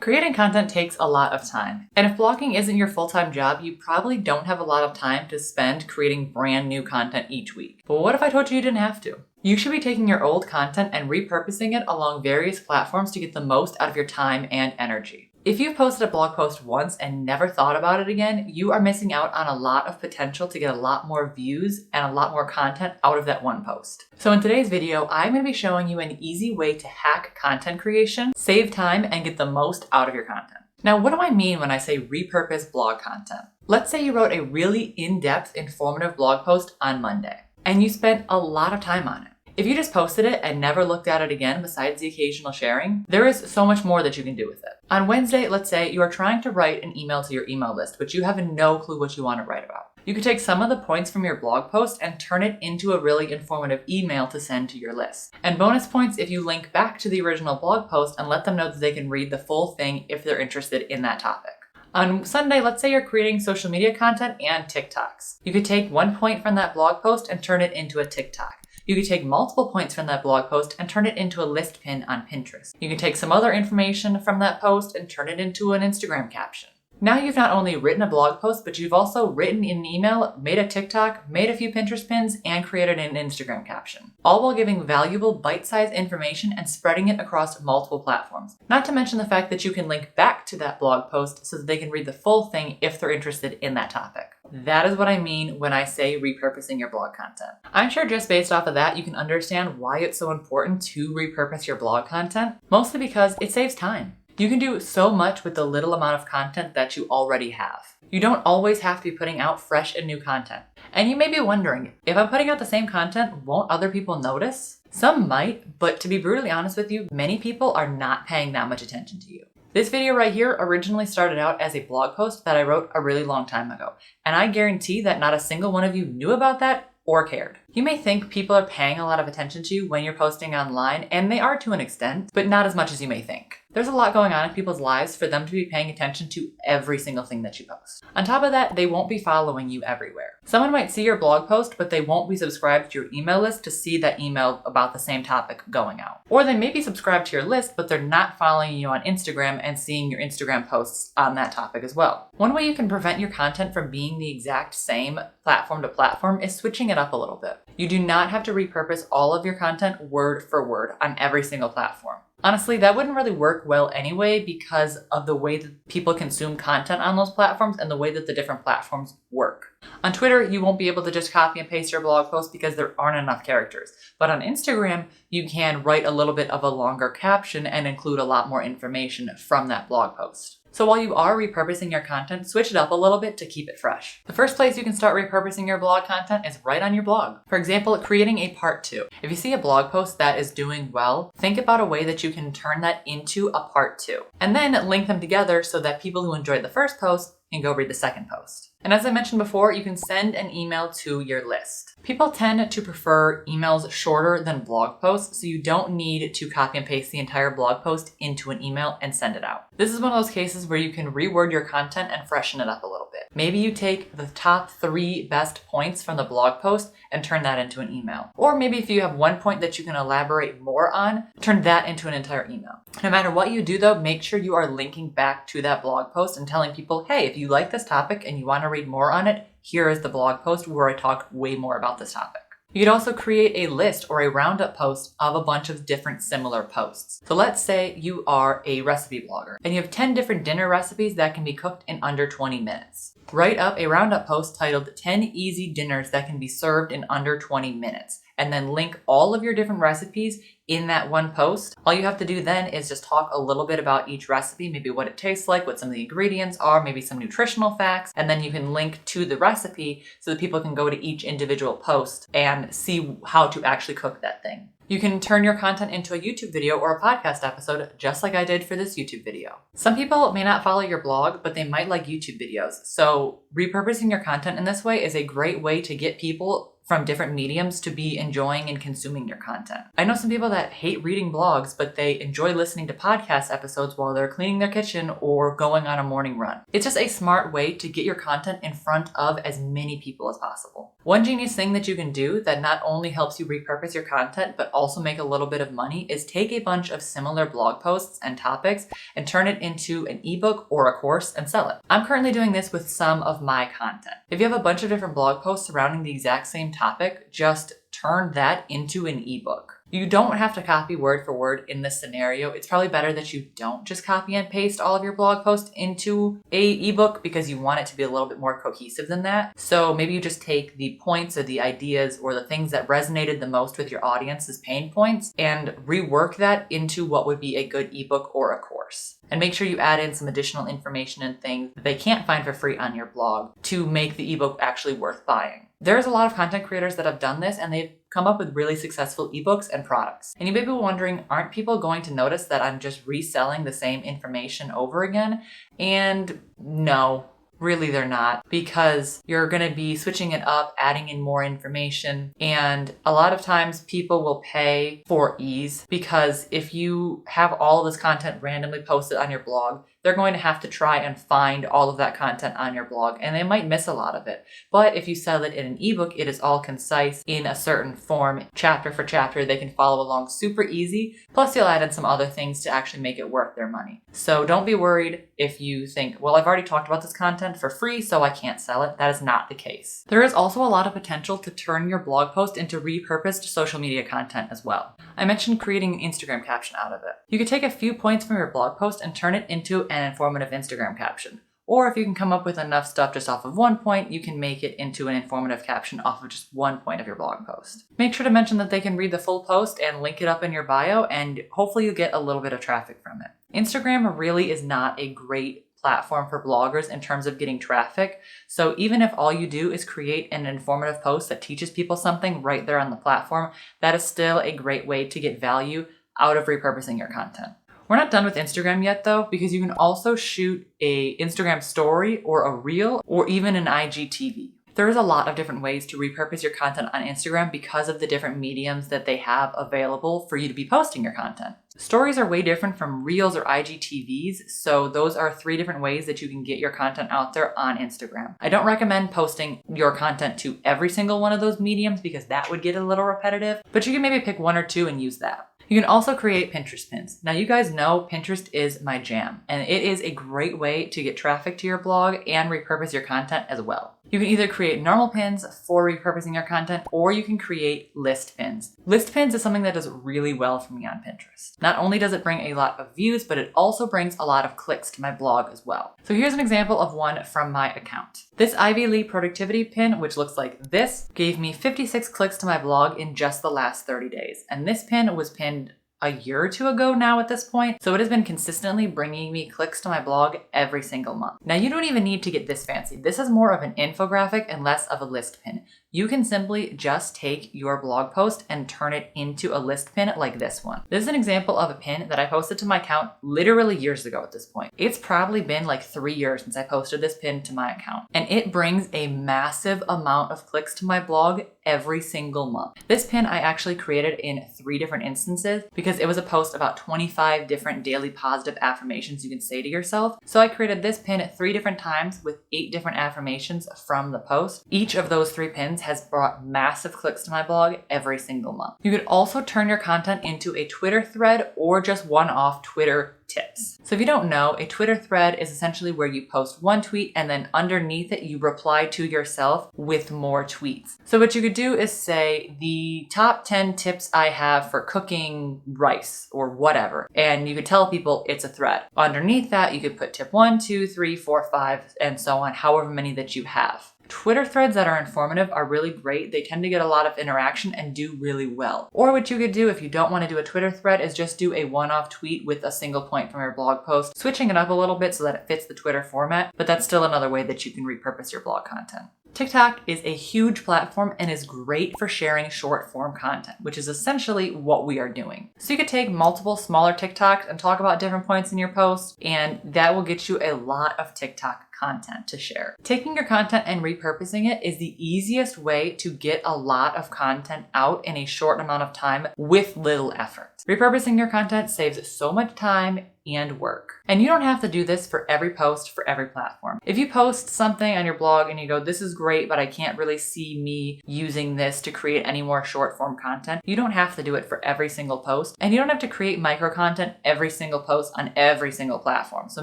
Creating content takes a lot of time, and if blogging isn't your full-time job, you probably don't have a lot of time to spend creating brand new content each week. But what if I told you didn't have to? You should be taking your old content and repurposing it along various platforms to get the most out of your time and energy. If you've posted a blog post once and never thought about it again, you are missing out on a lot of potential to get a lot more views and a lot more content out of that one post. So in today's video, I'm going to be showing you an easy way to hack content creation, save time, and get the most out of your content. Now, what do I mean when I say repurpose blog content? Let's say you wrote a really in-depth, informative blog post on Monday, and you spent a lot of time on it. If you just posted it and never looked at it again besides the occasional sharing, there is so much more that you can do with it. On Wednesday, let's say you are trying to write an email to your email list, but you have no clue what you want to write about. You could take some of the points from your blog post and turn it into a really informative email to send to your list. And bonus points if you link back to the original blog post and let them know that they can read the full thing if they're interested in that topic. On Sunday, let's say you're creating social media content and TikToks. You could take one point from that blog post and turn it into a TikTok. You could take multiple points from that blog post and turn it into a list pin on Pinterest. You can take some other information from that post and turn it into an Instagram caption. Now you've not only written a blog post, but you've also written an email, made a TikTok, made a few Pinterest pins, and created an Instagram caption. All while giving valuable bite-sized information and spreading it across multiple platforms. Not to mention the fact that you can link back to that blog post so that they can read the full thing if they're interested in that topic. That is what I mean when I say repurposing your blog content. I'm sure just based off of that, you can understand why it's so important to repurpose your blog content, mostly because it saves time. You can do so much with the little amount of content that you already have. You don't always have to be putting out fresh and new content. And you may be wondering, if I'm putting out the same content, won't other people notice? Some might, but to be brutally honest with you, many people are not paying that much attention to you. This video right here originally started out as a blog post that I wrote a really long time ago, and I guarantee that not a single one of you knew about that or cared. You may think people are paying a lot of attention to you when you're posting online, and they are to an extent, but not as much as you may think. There's a lot going on in people's lives for them to be paying attention to every single thing that you post. On top of that, they won't be following you everywhere. Someone might see your blog post, but they won't be subscribed to your email list to see that email about the same topic going out. Or they may be subscribed to your list, but they're not following you on Instagram and seeing your Instagram posts on that topic as well. One way you can prevent your content from being the exact same platform to platform is switching it up a little bit. You do not have to repurpose all of your content word for word on every single platform. Honestly, that wouldn't really work well anyway because of the way that people consume content on those platforms and the way that the different platforms work. On Twitter, you won't be able to just copy and paste your blog post because there aren't enough characters. But on Instagram, you can write a little bit of a longer caption and include a lot more information from that blog post. So while you are repurposing your content, switch it up a little bit to keep it fresh. The first place you can start repurposing your blog content is right on your blog. For example, creating a part 2. If you see a blog post that is doing well, think about a way that you can turn that into a part 2. And then link them together so that people who enjoyed the first post can go read the second post. And as I mentioned before, you can send an email to your list. People tend to prefer emails shorter than blog posts, so you don't need to copy and paste the entire blog post into an email and send it out. This is one of those cases where you can reword your content and freshen it up a little bit. Maybe you take the top 3 best points from the blog post and turn that into an email. Or maybe if you have one point that you can elaborate more on, turn that into an entire email. No matter what you do though, make sure you are linking back to that blog post and telling people, hey, if you like this topic and you want to read more on it, here is the blog post where I talk way more about this topic. You could also create a list or a roundup post of a bunch of different similar posts. So let's say you are a recipe blogger and you have 10 different dinner recipes that can be cooked in under 20 minutes. Write up a roundup post titled 10 easy dinners that can be served in under 20 minutes. And then link all of your different recipes in that one post. All you have to do then is just talk a little bit about each recipe, maybe what it tastes like, what some of the ingredients are, maybe some nutritional facts, and then you can link to the recipe so that people can go to each individual post and see how to actually cook that thing. You can turn your content into a YouTube video or a podcast episode, just like I did for this YouTube video. Some people may not follow your blog, but they might like YouTube videos. So repurposing your content in this way is a great way to get people from different mediums to be enjoying and consuming your content. I know some people that hate reading blogs, but they enjoy listening to podcast episodes while they're cleaning their kitchen or going on a morning run. It's just a smart way to get your content in front of as many people as possible. One genius thing that you can do that not only helps you repurpose your content, but also make a little bit of money is take a bunch of similar blog posts and topics and turn it into an ebook or a course and sell it. I'm currently doing this with some of my content. If you have a bunch of different blog posts surrounding the exact same topic, just turn that into an ebook. You don't have to copy word for word in this scenario. It's probably better that you don't just copy and paste all of your blog posts into a ebook because you want it to be a little bit more cohesive than that. So maybe you just take the points or the ideas or the things that resonated the most with your audience's pain points and rework that into what would be a good ebook or a course. And make sure you add in some additional information and things that they can't find for free on your blog to make the ebook actually worth buying. There's a lot of content creators that have done this and they've come up with really successful ebooks and products. And you may be wondering, aren't people going to notice that I'm just reselling the same information over again? And no. Really, they're not, because you're going to be switching it up, adding in more information. And a lot of times people will pay for ease, because if you have all of this content randomly posted on your blog, they're going to have to try and find all of that content on your blog, and they might miss a lot of it. But if you sell it in an ebook, it is all concise in a certain form, chapter for chapter. They can follow along super easy. Plus, you'll add in some other things to actually make it worth their money. So don't be worried if you think, well, I've already talked about this content for free, so I can't sell it. That is not the case. There is also a lot of potential to turn your blog post into repurposed social media content as well. I mentioned creating an Instagram caption out of it. You could take a few points from your blog post and turn it into an informative Instagram caption. Or if you can come up with enough stuff just off of one point, you can make it into an informative caption off of just one point of your blog post. Make sure to mention that they can read the full post and link it up in your bio, and hopefully you get a little bit of traffic from it. Instagram really is not a great platform for bloggers in terms of getting traffic. So even if all you do is create an informative post that teaches people something right there on the platform, that is still a great way to get value out of repurposing your content. We're not done with Instagram yet though, because you can also shoot a Instagram story or a reel or even an IGTV. There's a lot of different ways to repurpose your content on Instagram because of the different mediums that they have available for you to be posting your content. Stories are way different from reels or IGTVs, so those are 3 different ways that you can get your content out there on Instagram. I don't recommend posting your content to every single one of those mediums because that would get a little repetitive, but you can maybe pick 1 or 2 and use that. You can also create Pinterest pins. Now you guys know Pinterest is my jam, and it is a great way to get traffic to your blog and repurpose your content as well. You can either create normal pins for repurposing your content, or you can create list pins. List pins is something that does really well for me on Pinterest. Not only does it bring a lot of views, but it also brings a lot of clicks to my blog as well. So here's an example of one from my account. This Ivy League productivity pin, which looks like this, gave me 56 clicks to my blog in just the last 30 days. And this pin was pinned a year or 2 ago now at this point. So it has been consistently bringing me clicks to my blog every single month. Now you don't even need to get this fancy. This is more of an infographic and less of a list pin. You can simply just take your blog post and turn it into a list pin like this one. This is an example of a pin that I posted to my account literally years ago at this point. It's probably been like 3 years since I posted this pin to my account, and it brings a massive amount of clicks to my blog every single month. This pin I actually created in 3 different instances because it was a post about 25 different daily positive affirmations you can say to yourself. So I created this pin at 3 different times with 8 different affirmations from the post. Each of those 3 pins has brought massive clicks to my blog every single month. You could also turn your content into a Twitter thread or just one-off Twitter tips. So if you don't know, a Twitter thread is essentially where you post one tweet and then underneath it you reply to yourself with more tweets. So what you could do is say the top 10 tips I have for cooking rice or whatever, and you could tell people it's a thread. Underneath that you could put tip 1, 2, 3, 4, 5, and so on, however many that you have. Twitter threads that are informative are really great. They tend to get a lot of interaction and do really well. Or what you could do if you don't want to do a Twitter thread is just do a one-off tweet with a single point from your blog post, switching it up a little bit so that it fits the Twitter format, but that's still another way that you can repurpose your blog content. TikTok is a huge platform and is great for sharing short form content, which is essentially what we are doing. So you could take multiple smaller TikToks and talk about different points in your post, and that will get you a lot of TikTok content to share. Taking your content and repurposing it is the easiest way to get a lot of content out in a short amount of time with little effort. Repurposing your content saves so much time and work. And you don't have to do this for every post for every platform. If you post something on your blog and you go, this is great, but I can't really see me using this to create any more short form content, you don't have to do it for every single post. And you don't have to create micro content every single post on every single platform. So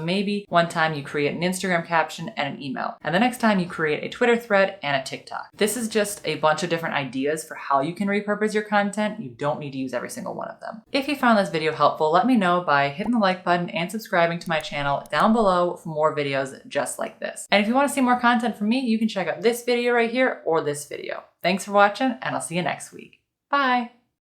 maybe one time you create an Instagram caption and an email, and the next time you create a Twitter thread and a TikTok. This is just a bunch of different ideas for how you can repurpose your content. You don't need to use every single one of them. If you found this video helpful, let me know by hitting the like button and subscribing to my channel down below for more videos just like this. And if you want to see more content from me, you can check out this video right here or this video. Thanks for watching, and I'll see you next week. Bye.